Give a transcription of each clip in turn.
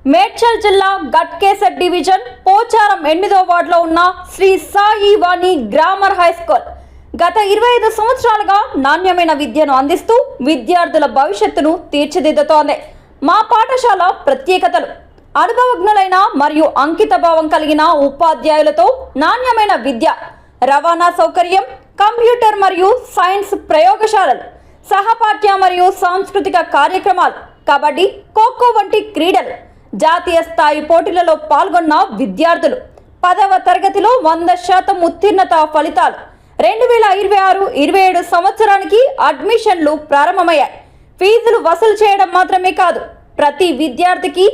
మేడ్చల్ జిల్లా గట్కేసర్ డివిజన్ పోచారం 8వ వార్డులో ఉన్న శ్రీ సాయి వాణి గ్రామర్ హై స్కూల్ గత 25 సంవత్సరాలుగా నాణ్యమైన విద్యను అందిస్తూ విద్యార్థుల భవిష్యత్తును తీర్చిదిద్దుతోంది. మా పాఠశాల ప్రత్యేకతలు: అనుభవజ్ఞులైన మరియు అంకితభావం కలిగిన ఉపాధ్యాయులతో నాణ్యమైన విద్య, రవాణా సౌకర్యం, కంప్యూటర్ మరియు సైన్స్ ప్రయోగశాలలు, సహపాఠ్య మరియు సాంస్కృతిక కార్యక్రమాలు, కబడ్డీ, ఖోఖో వంటి క్రీడలు, జాతీయ స్థాయి పోటీలలో పాల్గొన్న విద్యార్థులు, 10వ తరగతిలో 100% ఉత్తీర్ణత ఫలితాలు, 2026-27 సంవత్సరానికి అడ్మిషన్లు ప్రారంభమయ్యాయి. ఫీజులు వసూలు చేయడం మాత్రమే కాదు, ప్రతి విద్యార్థికి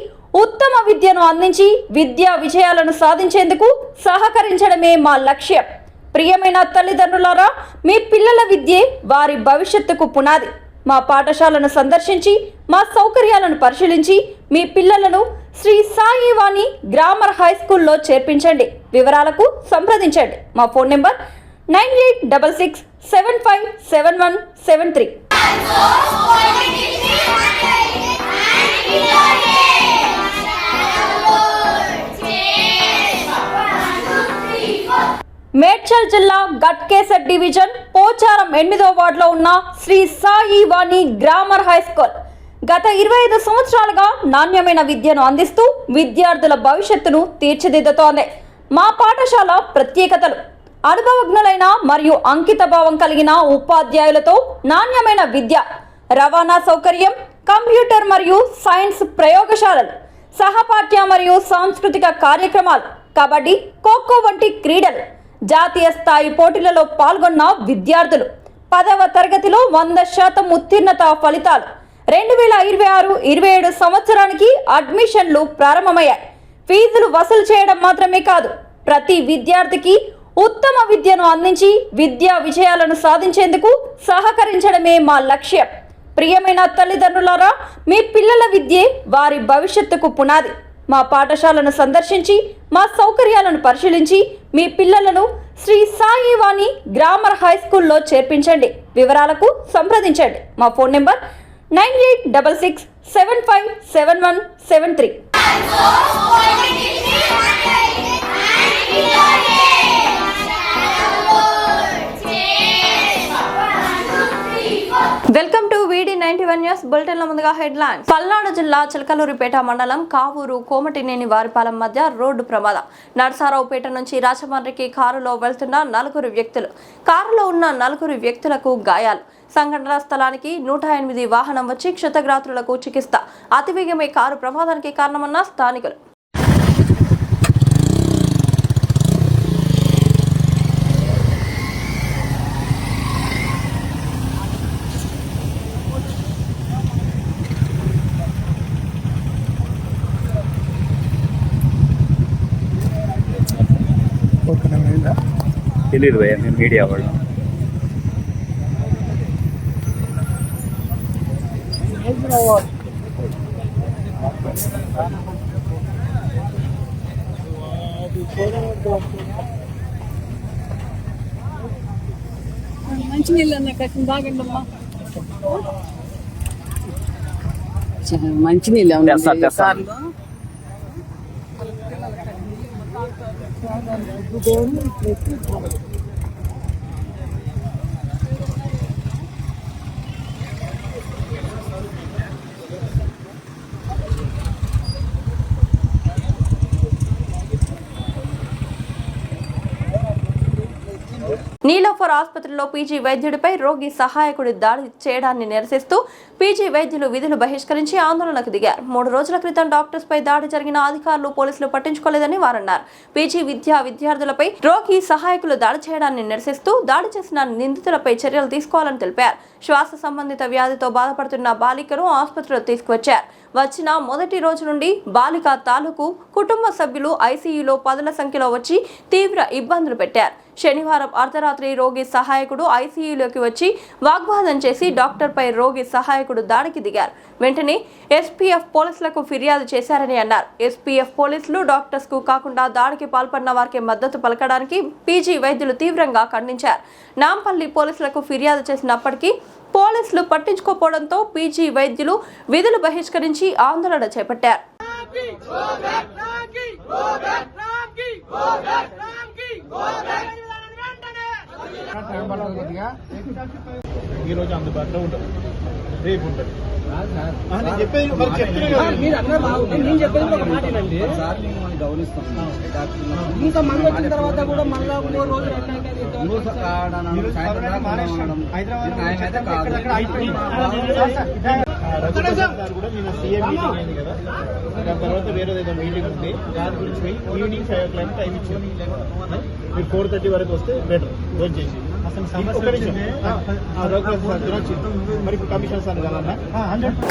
ఉత్తమ విద్యను అందించి విద్యా విజయాలను సాధించేందుకు సహకరించడమే మా లక్ష్యం. ప్రియమైన తల్లిదండ్రులారా, మీ పిల్లల విద్యే వారి భవిష్యత్తుకు పునాది. మా పాఠశాలను సందర్శించి మా సౌకర్యాలను పరిశీలించి మీ పిల్లలను శ్రీ సాయి వాణి గ్రామర్ హై స్కూల్లో చేర్పించండి. వివరాలకు సంప్రదించండి. మా ఫోన్ నెంబర్ 9866757173. మేడ్చల్ జిల్లా గట్కేసర్ డివిజన్ పోచారం 8వ వార్డులో ఉన్న శ్రీ సాయి వాణి గ్రామర్ హై స్కూల్ గత 25 సంవత్సరాలుగా నాణ్యమైన విద్యను అందిస్తూ విద్యార్థుల భవిష్యత్తును తీర్చిదిద్దుతోంది. మా పాఠశాల ప్రత్యేకతలు: అనుభవజ్ఞులైన మరియు అంకితభావం కలిగిన ఉపాధ్యాయులతో నాణ్యమైన విద్య, రవాణా సౌకర్యం, కంప్యూటర్ మరియు సైన్స్ ప్రయోగశాలలు, సహపాఠ్య మరియు సాంస్కృతిక కార్యక్రమాలు, కబడ్డీ, ఖోఖో వంటి క్రీడలు, జాతీయ స్థాయి పోటీలలో పాల్గొన్న విద్యార్థులు, 10వ తరగతిలో 100% ఉత్తీర్ణత ఫలితాలు, 2026-27 సంవత్సరానికి అడ్మిషన్లు ప్రారంభమయ్యాయి. ఫీజులు వసూలు చేయడం మాత్రమే కాదు, ప్రతి విద్యార్థికి ఉత్తమ విద్యను అందించి విద్యా విజయాలను సాధించేందుకు సహకరించడమే మా లక్ష్యం. ప్రియమైన తల్లిదండ్రులారా, మీ పిల్లల విద్యే వారి భవిష్యత్తుకు పునాది. మా పాఠశాలను సందర్శించి మా సౌకర్యాలను పరిశీలించి మీ పిల్లలను శ్రీ సాయి వాణి గ్రామర్ హై స్కూల్లో చేర్పించండి. వివరాలకు సంప్రదించండి. మా ఫోన్ నెంబర్ 9866757173. వెల్కమ్ టు వీడి 91 న్యూస్ బులెటిన్. ముందుగా హెడ్లైన్స్. పల్నాడు జిల్లా చిలకలూరిపేట మండలం కావూరు కోమటినేని వారిపాలెం మధ్య రోడ్డు ప్రమాదం. నరసారావుపేట నుంచి రాజమండ్రికి కారులో వెళ్తున్న 4 వ్యక్తులు, కారులో ఉన్న 4 వ్యక్తులకు గాయాలు. సంఘటన స్థలానికి 108 వాహనం వచ్చి క్షతగాత్రులకు చికిత్స. అతివేగమే కారు ప్రమాదానికి కారణమన్న స్థానికులు. తెలియదు భయ్యా, మేము మీడియా వాళ్ళం. మంచినీళ్ళు అన్న కష్టం బాగండమ్మా. మంచినీళ్ళు నీలోఫర్ ఆసుపత్రిలో పీజీ వైద్యుడిపై రోగి సహాయకుడి దాడి చేయడాన్ని నిరసిస్తూ పీజీ వైద్యులు విధులు బహిష్కరించి ఆందోళనకు దిగారు. 3 రోజుల క్రితం డాక్టర్స్ పై దాడి జరిగిన అధికారులు, పోలీసులు పట్టించుకోలేదని వారన్నారు. పీజీ విద్యార్థులపై రోగి సహాయకులు దాడి చేయడాన్ని నిరసిస్తూ దాడి చేసిన నిందితులపై చర్యలు తీసుకోవాలని తెలిపారు. శ్వాస సంబంధిత వ్యాధితో బాధపడుతున్న బాలికను ఆసుపత్రిలో తీసుకువచ్చారు. వచ్చిన మొదటి రోజు నుండి బాలిక తాలూకు కుటుంబ సభ్యులు ఐసీయూలో 10ల సంఖ్యలో వచ్చి తీవ్ర ఇబ్బందులు పెట్టారు. శనివారం అర్ధరాత్రి రోగి సహాయకుడు ఐసీయూలోకి వచ్చి వాగ్వాదం చేసి డాక్టర్పై రోగి సహాయకుడు దాడికి దిగారు. వెంటనే ఎస్పీఎఫ్ పోలీసులకు ఫిర్యాదు చేశారని అన్నారు. ఎస్పీఎఫ్ పోలీసులు డాక్టర్స్ కు కాకుండా దాడికి పాల్పడిన వారికి మద్దతు పలకడానికి పీజీ వైద్యులు తీవ్రంగా ఖండించారు. నాంపల్లి పోలీసులకు ఫిర్యాదు చేసినప్పటికీ పోలీసులు పట్టించుకోకపోవడంతో పీజీ వైద్యులు విధులు బహిష్కరించి ఆందోళన చేపట్టారు. ఈ రోజు అందుబాటులో ఉంటుంది, రేపు ఉంటుంది. నేను చెప్పేది మరి చెప్తున్నా కదా. మీరు అందరూ బాగుంది, నేను చెప్పేది ఒక మాట వినండి. గౌరవిస్తున్నాం ఇంకా మంది వచ్చిన తర్వాత కూడా మళ్ళా 3 రోజులు గారు కూడా నిన్న సీఎం మీటింగ్ అయింది కదా, దాని తర్వాత వేరేది ఏదో మీటింగ్ ఉంది, దాని గురించి పోయి ఈవినింగ్ 5 o'clock టైం ఇచ్చారు. మీరు 4:30 వరకు వస్తే బెటర్ రోజు చేసి. మరి ఇప్పుడు కమిషన్స్ అని కదా.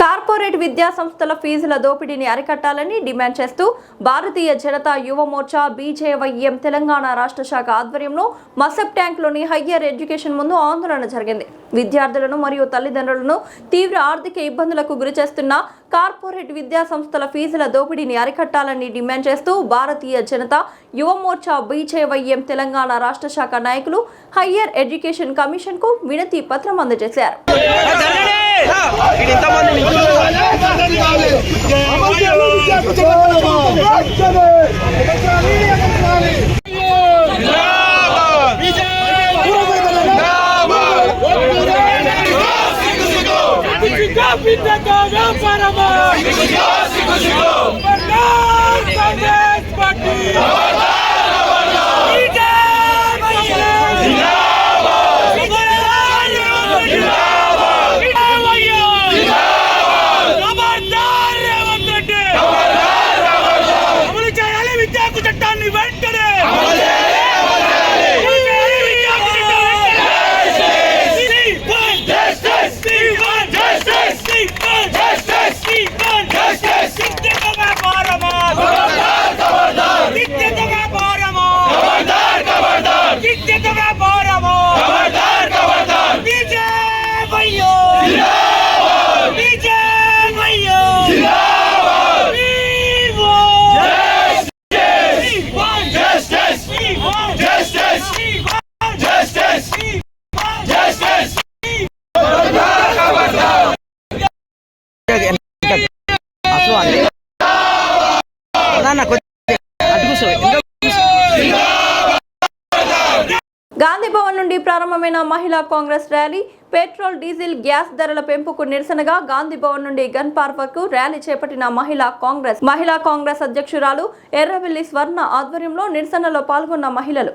కార్పొరేట్ విద్యా సంస్థల ఫీజుల దోపిడీని అరికట్టాలని డిమాండ్ చేస్తూ భారతీయ జనతా యువ మోర్చా బీజేవైఎం తెలంగాణ రాష్ట్ర శాఖ ఆధ్వర్యంలో మసబ్ ట్యాంక్లోని హయ్యర్ ఎడ్యుకేషన్ ముందు ఆందోళన జరిగింది. విద్యార్థులను మరియు తల్లిదండ్రులను తీవ్ర ఆర్థిక ఇబ్బందులకు గురిచేస్తున్న కార్పొరేట్ విద్యా సంస్థల ఫీజుల దోపిడీని అరికట్టాలని డిమాండ్ చేస్తూ భారతీయ జనతా యువ మోర్చా బీజేవైఎం తెలంగాణ రాష్ట్ర శాఖ నాయకులు హయ్యర్ ఎడ్యుకేషన్ కమిషన్ కు వినతి పత్రం అందజేశారు. గాంధీ భవన్ నుండి ప్రారంభమైన మహిళా Congress rally. Petrol diesel gas ధరల పెంపుకు నిరసనగా గాంధీ భవన్ నుండి గన్ పార్క్ వరకు ర్యాలీ చేపట్టిన మహిళా కాంగ్రెస్ అధ్యక్షురాలు ఎర్రవెల్లి స్వర్ణ ఆధ్వర్యంలో నిరసనలో పాల్గొన్న మహిళలు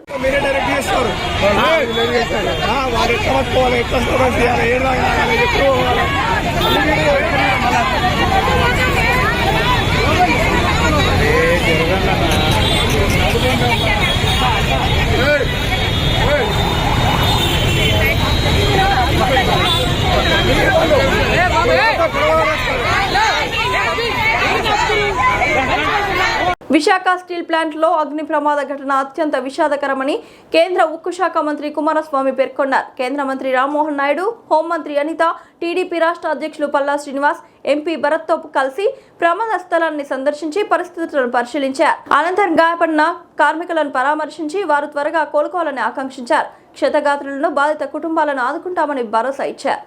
విశాఖ స్టీల్ ప్లాంట్ లో అగ్ని ప్రమాద ఘటన అత్యంత విషాదకరమని కేంద్ర ఉక్కు శాఖ మంత్రి కుమారస్వామి పేర్కొన్నారు. కేంద్ర మంత్రి రామ్మోహన్ నాయుడు, హోంమంత్రి అనిత, టీడీపీ రాష్ట్ర అధ్యక్షులు పల్లా శ్రీనివాస్, ఎంపీ భరత్తో కలిసి ప్రమాద స్థలాన్ని సందర్శించి పరిస్థితులను పరిశీలించారు. అనంతరం గాయపడిన కార్మికులను పరామర్శించి వారు త్వరగా కోలుకోవాలని ఆకాంక్షించారు. క్షతగాత్రులను, బాధిత కుటుంబాలను ఆదుకుంటామని భరోసా ఇచ్చారు.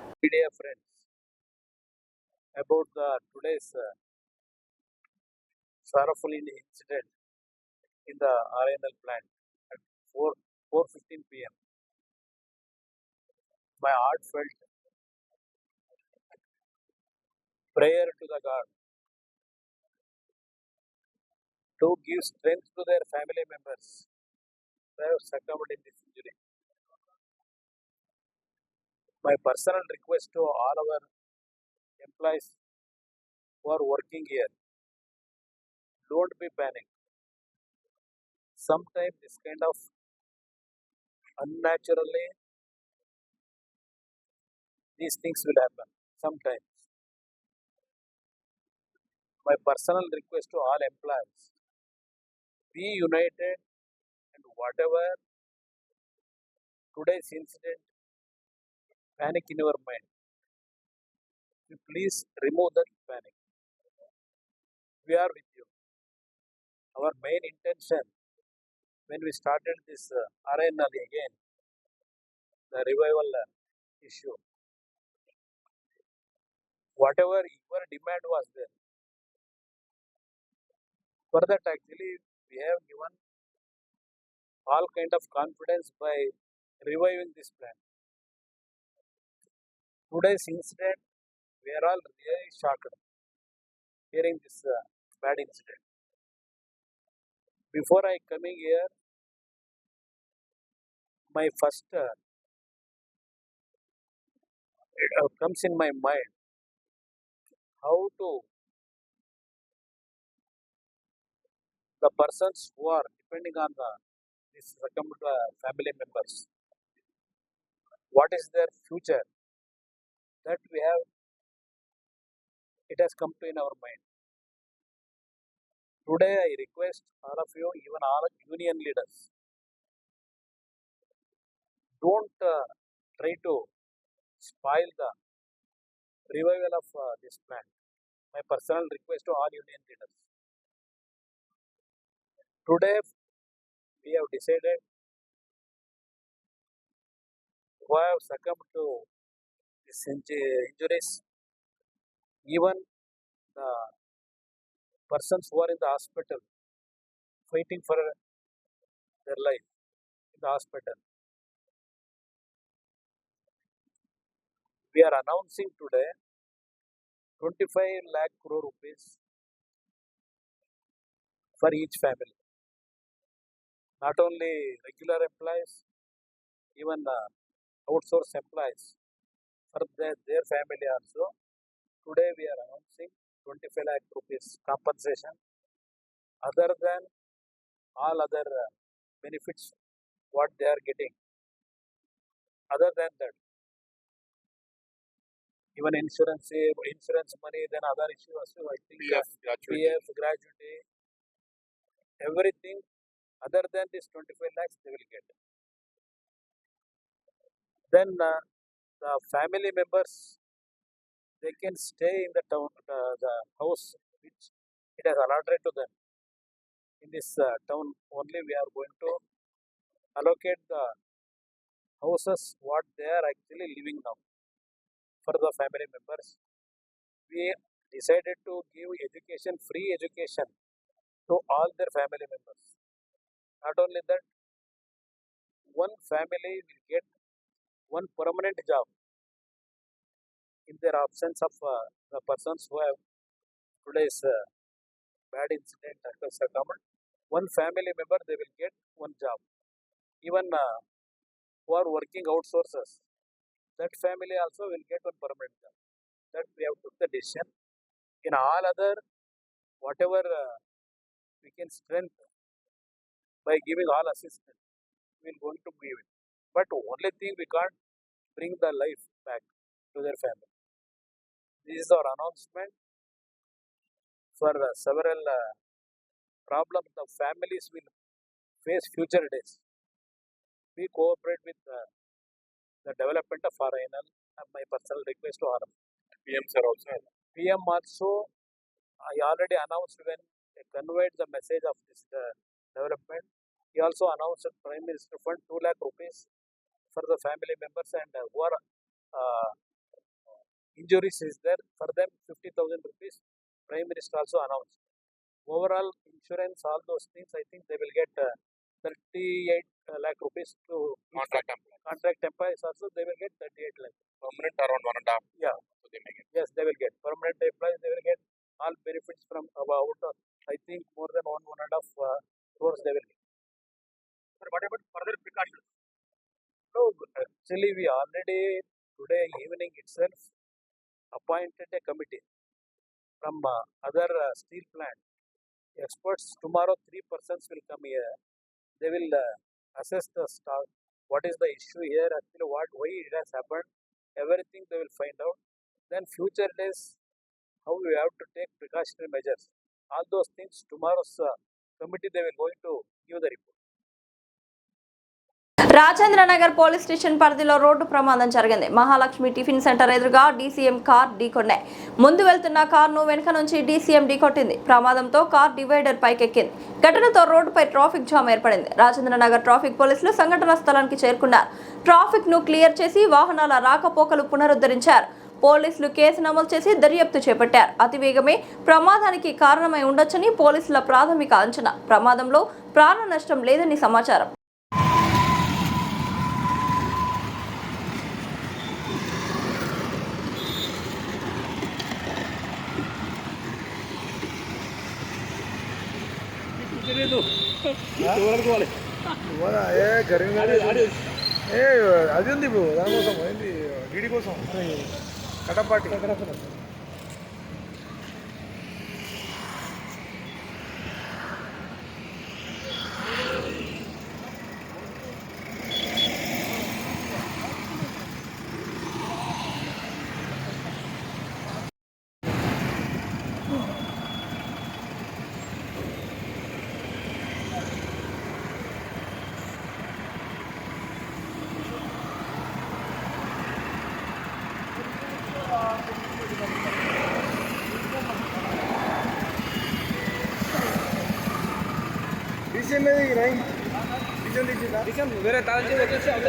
Sorrowful incident in the RNL plant at 4:15 p.m. My heartfelt prayer to the God to give strength to their family members who have succumbed in this injury. My personal request to all our employees who are working here, don't be panicked. Sometimes this kind of unnaturally these things will happen. Sometimes. My personal request to all employees, be united, and whatever today's incident, panic in your mind, you please remove that panic. We are with you. Our main intention when we started this RNL again, the revival issue, whatever your demand was there, For that, actually, we have given all kind of confidence by reviving this plan. Today's incident, we are all really shocked hearing this bad incident. Before I coming here, my first comes in my mind how to the persons who are depending on this succumbed family members, what is their future, that we have, it has come to in our mind. Today I request all of you, even all union leaders, don't try to spoil the revival of this plan. My personal request to all union leaders. Today we have decided who have succumbed to these injuries, even the persons who are in the hospital fighting for their life in the hospital. We are announcing today 25 lakh crore rupees for each family. Not only regular employees, even outsourced employees, for their family also. Today we are announcing 25 lakh rupees compensation, other than all other benefits what they are getting. Other than that, even insurance money, then other issues also, I think PF, gratuity, everything other than this 25 lakhs they will get. Then the family members, they can stay in the town, the house which it has allotted to them. In this town only we are going to allocate the houses what they are actually living now for the family members. We decided to give education, free education to all their family members. Not only that, one family will get one permanent job in their absence of the persons who have today's bad incident succumbed. One family member, they will get one job. Even who are working outsources, that family also will get one permanent job. That we have took the decision. In all other, whatever we can strengthen by giving all assistance, we will going to give it. But only thing, we can't bring the life back to their family. This is our announcement for several problems the families will face future days. We cooperate with the development of RINL, and my personal request to all of them. PM sir also. PM also, I already announced when I conveyed the message of this development. He also announced that Prime Minister Fund 2 lakh rupees for the family members, and who are injuries is there, for them 50,000 rupees. Prime Minister also announced. Overall insurance, all those things, I think they will get 38 lakh rupees to contract employees also, they will get 38 lakh. Permanent around 1.5. Yeah. So they may get. Yes, they will get. Permanent employees, they will get all benefits from about, I think, more than 1.5 crores they will get. Sir, what about further precautions? No, actually we already today evening itself appointed a committee from other steel plant experts. Tomorrow 3 persons will come here. They will assess the stock. What is the issue here? Actually, why it has happened? Everything they will find out. Then future days, how we have to take precautionary measures. All those things tomorrow's committee they will going to give the report. Rajendranagar police station పరిధిలో road ప్రమాదం జరిగింది. Mahalakshmi tiffin centre ఎదురుగా DCM car ఢీకొన్నాయి. ముందు వెళ్తున్న కారును వెనుక నుంచి DCM ఢీకొట్టింది. ప్రమాదంతో కార్ డివైడర్ పైకెక్కింది. ఘటనతో రోడ్డుపై ట్రాఫిక్ జామ్ ఏర్పడింది. రాజేంద్రనగర్ ట్రాఫిక్ పోలీసులు సంఘటనా స్థలానికి చేరుకున్నారు. ట్రాఫిక్ ను క్లియర్ చేసి వాహనాల రాకపోకలు పునరుద్ధరించారు. పోలీసులు కేసు నమోదు చేసి దర్యాప్తు చేపట్టారు. అతివేగమే ప్రమాదానికి కారణమై ఉండొచ్చని పోలీసుల ప్రాథమిక అంచనా. ప్రమాదంలో ప్రాణ నష్టం లేదని సమాచారం. అది ఉంది దానికోసం ఏంటి డీడీ కోసం కటపాటి వేరే తాళం చేసి వచ్చేసి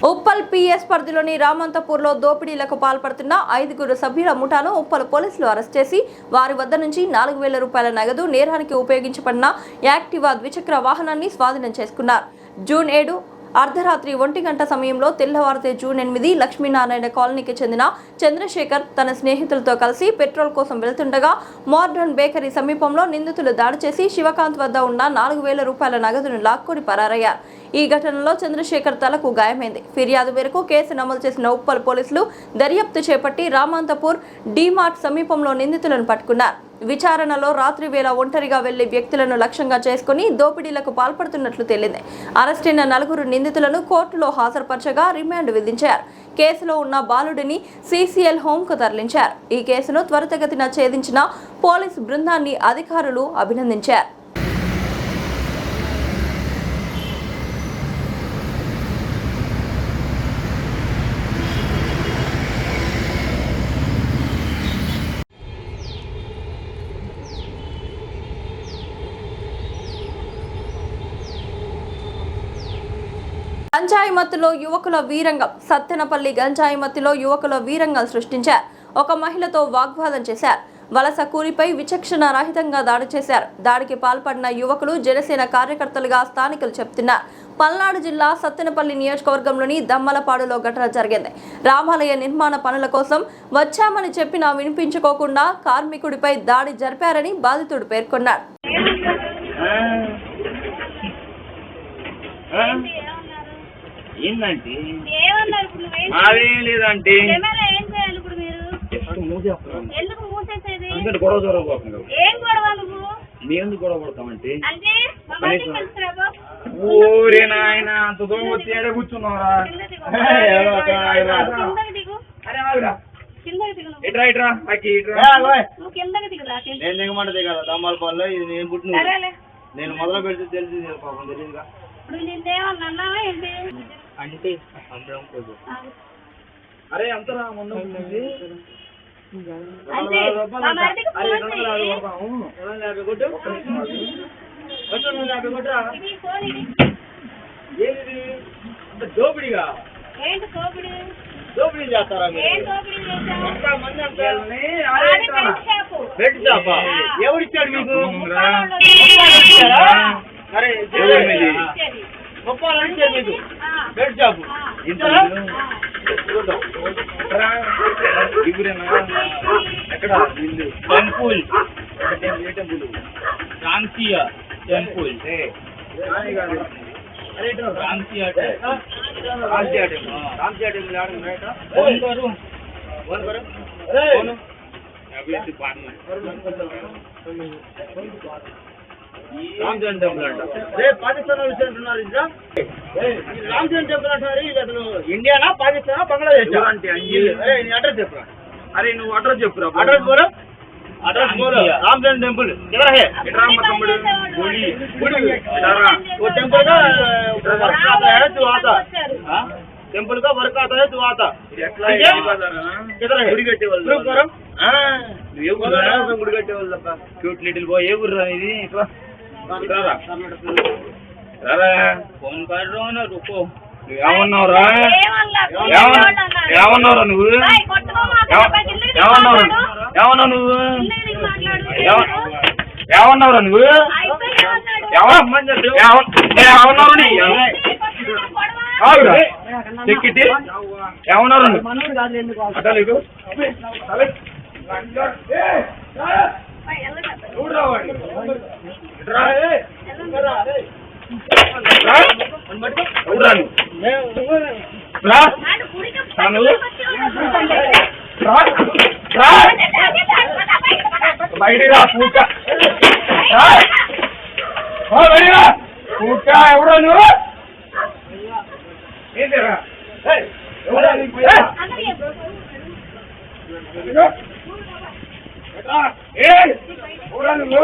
ఉప్పల్ పిఎస్ పరిధిలోని రామంతపూర్లో దోపిడీలకు పాల్పడుతున్న 5 సభ్యుల ముఠాను ఉప్పల్ పోలీసులు అరెస్ట్ చేసి వారి వద్ద నుంచి 4,000 రూపాయల నగదు, నేరానికి ఉపయోగించబడిన యాక్టివా ద్విచక్ర వాహనాన్ని స్వాధీనం చేసుకున్నారు. జూన్ 7 అర్ధరాత్రి 1 గంట సమయంలో తెల్లవారితే జూన్ 8 లక్ష్మీనారాయణ కాలనీకి చెందిన చంద్రశేఖర్ తన స్నేహితులతో కలిసి పెట్రోల్ కోసం వెళ్తుండగా మోడర్న్ బేకరీ సమీపంలో నిందితులు దాడి చేసి శివకాంత్ వద్ద ఉన్న 4,000 రూపాయల నగదును లాక్కొని పరారయ్యారు. ఈ ఘటనలో చంద్రశేఖర్ తలకు గాయమైంది. ఫిర్యాదు మేరకు కేసు నమోదు చేసిన ఉప్పల్ పోలీసులు దర్యాప్తు చేపట్టి రామంతపూర్ డీమార్ట్ సమీపంలో నిందితులను పట్టుకున్నారు. విచారణలో రాత్రి వేళ ఒంటరిగా వెళ్లి వ్యక్తులను లక్ష్యంగా చేసుకుని దోపిడీలకు పాల్పడుతున్నట్లు తేలింది. అరెస్టైన 4 నిందితులను కోర్టులో హాజరుపరచగా రిమాండ్ విధించారు. కేసులో ఉన్న బాలుడిని సిసిఎల్ హోంకు తరలించారు. ఈ కేసును త్వరితగతిన ఛేదించిన పోలీసు బృందాన్ని అధికారులు అభినందించారు. గంజాయి మత్తులో యువకుల వీరంగం. సత్తెనపల్లి గంజాయి మత్తులో యువకుల వీరంగం సృష్టించారు. ఒక మహిళతో వాగ్వాదం చేశారు. వలస కూలిపై విచక్షణ రహితంగా దాడి చేశారు. దాడికి పాల్పడిన యువకులు జనసేన కార్యకర్తలుగా స్థానికులు చెబుతున్నారు. పల్నాడు జిల్లా సత్తెనపల్లి నియోజకవర్గంలోని దమ్మలపాడులో ఘటన జరిగింది. రామాలయ నిర్మాణ పనుల కోసం వచ్చామని చెప్పినా వినిపించుకోకుండా కార్మికుడిపై దాడి జరిపారని బాధితుడు పేర్కొన్నాడు. ఏంటంటే అదేం లేదంటే గొడవ జరగబోతుంది. మేము గొడవ పడతామంటే ఊరే నాయన అంత దూరం వచ్చి ఏడ కూర్చున్నారా? ఇట్రా ఇట్రా నేను దిగమంటే కదా దమ్మాల పనులు ఇది నేను పుట్టిన నేను మొదలు పెడితే తెలిసి పాపం తెలియదుగా అంటే అరే అంతరా మొన్న దోపిడిగా దోపిడీ చేస్తారా బెడ్ షాపా? ఎవరిచ్చాడు మీకు? అరే గొప్ప మీకు బెడ్ షాప్ ఎక్కడ టెంపుల్ టెంపుల్ రాంసియా టెంపుల్ రాంసియా టెంపుల్ రామచంద్ర టెంపుల్ అంట. రేపు పాకిస్తాన్ వాళ్ళు అంటున్నారు ఇంకా రామచంద్ర టెంపుల్ అంటున్నారు. ఇది అసలు ఇండియానా పాకిస్తానా బంగ్లాదేశ్ అడ్రస్ చెప్పురా. అరే నువ్వు అడ్రస్ చెప్పురా. అడ్రస్ बोलो अड्रेस बोलो. रामचंद्र टेम्पल किधर है? తమ్ముడు वो टेम्पल का वर्क आता है तो आता. टेम्पल का वर्क आता है तो आता. किधर है? గుడి కట్టే వాళ్ళు. प्रूफ करो. గుడి కట్టే వాళ్ళు తప్ప. క్యూట్ లిటిల్ బాయ్ ఏ ఊర్రా ఇది? ఇట్లా రారా రారా ఫోన్ కర్రో నా రుకో. ఏమన్నావురా? ఏమన్నావురా నువ్వు? ఏమన్నావు నువ్వు? ఏమన్నావురా నువ్వు? ఏమన్నావు చెక్కిట్టి ఏమన్నారు అటలీకు బయటరా పూట పూట ఎవడో నువ్వు ఏంటరా ఎవడా నువ్వు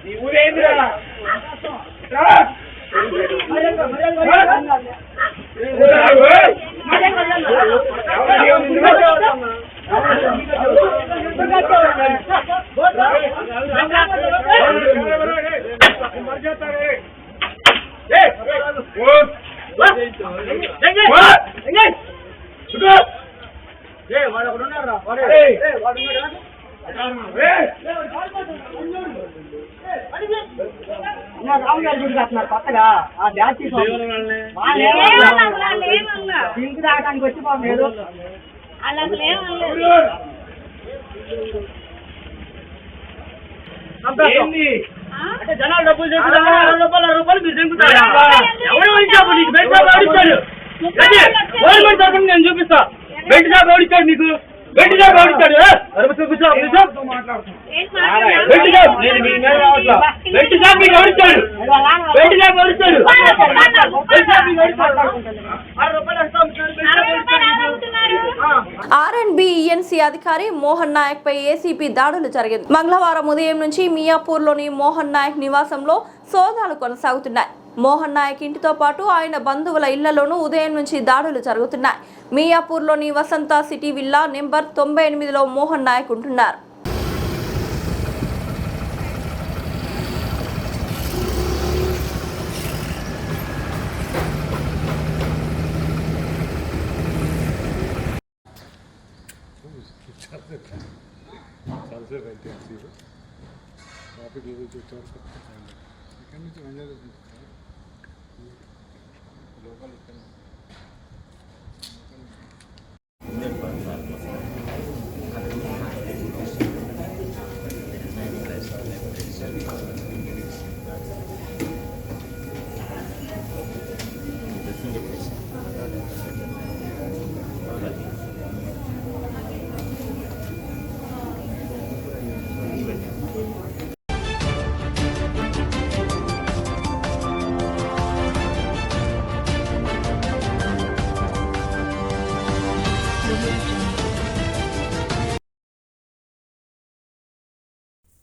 నీ ఊరేందిరా రావు గారు గుడికి వస్తున్నారు కొత్తగా ఆ బ్యాచ్ పింక్ తాగడానికి వచ్చి పాపం ఏదో అంటే జనాలు డబ్బులు చెప్తున్నారు. రూపాయలు మీరు చెంపుతారా? ఎవరు ఇచ్చాడు నీకు? Bed shop ఎవరిచ్చాడు? గవర్నమెంట్ తరఫున నేను చూపిస్తా. బెడ్ షాప్ ఎవరిచ్చాడు నీకు? బెడ్ షాప్ ఎవరిచ్చాడు? కూర్చో బెడ్ షాప్ నేను మీ మీద రావట్లా. బెడ్ షాప్ మీకు ఎవరిచ్చాడు? బెడ్ షాప్ ఎవరిచ్చాడు? బెడ్ షాప్ మీకు ఎవరిచ్చాడు? ఆర్ఎండ్బిఈఎన్సీ అధికారి మోహన్ నాయక్ పై ఏసీపీ దాడులు జరిగింది. మంగళవారం ఉదయం నుంచి మియాపూర్లోని మోహన్ నాయక్ నివాసంలో సోదాలు కొనసాగుతున్నాయి. మోహన్ నాయక్ ఇంటితో పాటు ఆయన బంధువుల ఇళ్లలోనూ ఉదయం నుంచి దాడులు జరుగుతున్నాయి. మియాపూర్లోని వసంత సిటీ విల్లా నెంబర్ 98లో మోహన్ నాయక్ ఉంటున్నారు.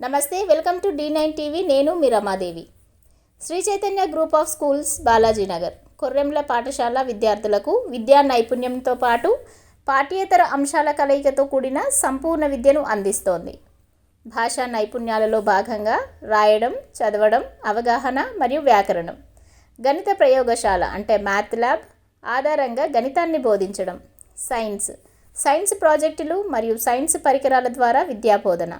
నమస్తే, వెల్కమ్ టు D9 టీవీ. నేను మీ Ramadevi. Shri Chaitanya group of schools, Balajinagar, కొర్రెంల పాఠశాల విద్యార్థులకు విద్యా నైపుణ్యంతో పాటు పాఠ్యేతర అంశాల కలయికతో కూడిన సంపూర్ణ విద్యను అందిస్తోంది. భాషా నైపుణ్యాలలో భాగంగా రాయడం, చదవడం, అవగాహన మరియు వ్యాకరణం, గణిత ప్రయోగశాల అంటే మ్యాథ్ ల్యాబ్ ఆధారంగా గణితాన్ని బోధించడం, సైన్స్ ప్రాజెక్టులు మరియు సైన్స్ పరికరాల ద్వారా విద్యాబోధన,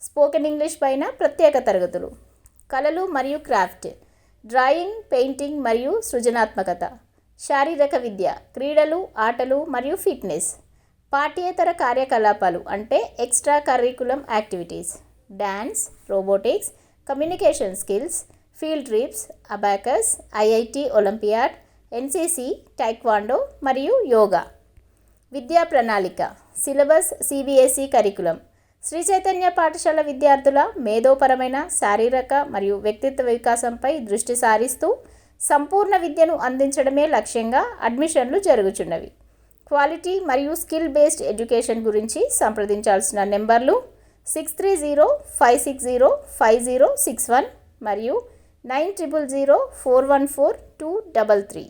స్పోకెన్ ఇంగ్లీష్ పైన ప్రత్యేక తరగతులు, కళలు మరియు క్రాఫ్ట్, డ్రాయింగ్, పెయింటింగ్ మరియు సృజనాత్మకత, శారీరక విద్య, క్రీడలు, ఆటలు మరియు ఫిట్నెస్, పాఠ్యేతర కార్యకలాపాలు అంటే extra curriculum activities, dance, robotics, communication skills, field trips, abacus, IIT olympiad, NCC, taekwondo మరియు యోగా. విద్యా ప్రణాళిక, syllabus CBSE curriculum. Sri Chaitanya పాఠశాల విద్యార్థుల మేధోపరమైన, శారీరక మరియు వ్యక్తిత్వ వికాసంపై దృష్టి సారిస్తూ సంపూర్ణ విద్యను అందించడమే లక్ష్యంగా అడ్మిషన్లు జరుగుచున్నవి. క్వాలిటీ మరియు స్కిల్ బేస్డ్ ఎడ్యుకేషన్ గురించి సంప్రదించాల్సిన నెంబర్లు 6305605061 మరియు 9000414233.